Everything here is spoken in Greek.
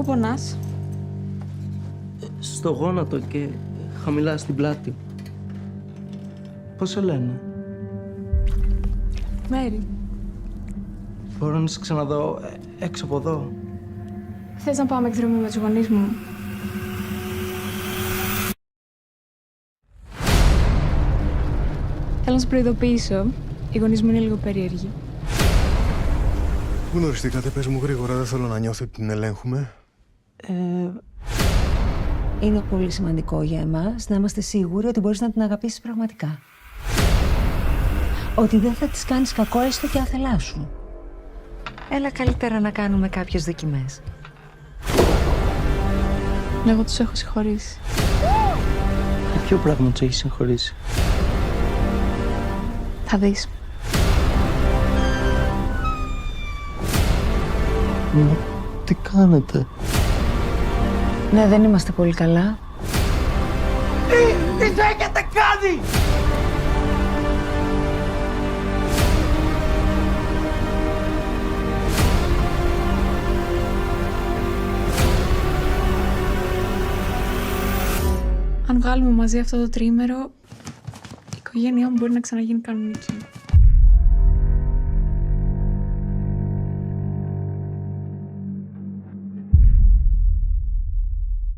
που πονάς? Στο γόνατο και χαμηλά στην πλάτη. Πώς σε λένε? Μέρη. Μπορώ να σε ξαναδώ έξω από εδώ? Θες να πάμε εκδρομή με τους γονείς μου? Θέλω να σε προειδοποιήσω. Οι γονείς μου είναι λίγο περίεργοι. Πού γνωριστήκατε, πες μου γρήγορα, δεν θέλω να νιώθω ότι την ελέγχουμε. Είναι πολύ σημαντικό για εμάς να είμαστε σίγουροι ότι μπορείς να την αγαπήσεις πραγματικά. Ότι δεν θα της κάνεις κακό έστω και άθελά σου. Έλα καλύτερα να κάνουμε κάποιες δοκιμές. Εγώ τους έχω συγχωρήσει. Για ποιο πράγμα τους έχεις συγχωρήσει? Θα δεις. Μα τι κάνετε? Ναι, δεν είμαστε πολύ καλά. Τι το έχετε κάνει! Αν βγάλουμε μαζί αυτό το τριήμερο, η οικογένειά μου μπορεί να ξαναγίνει κανονική.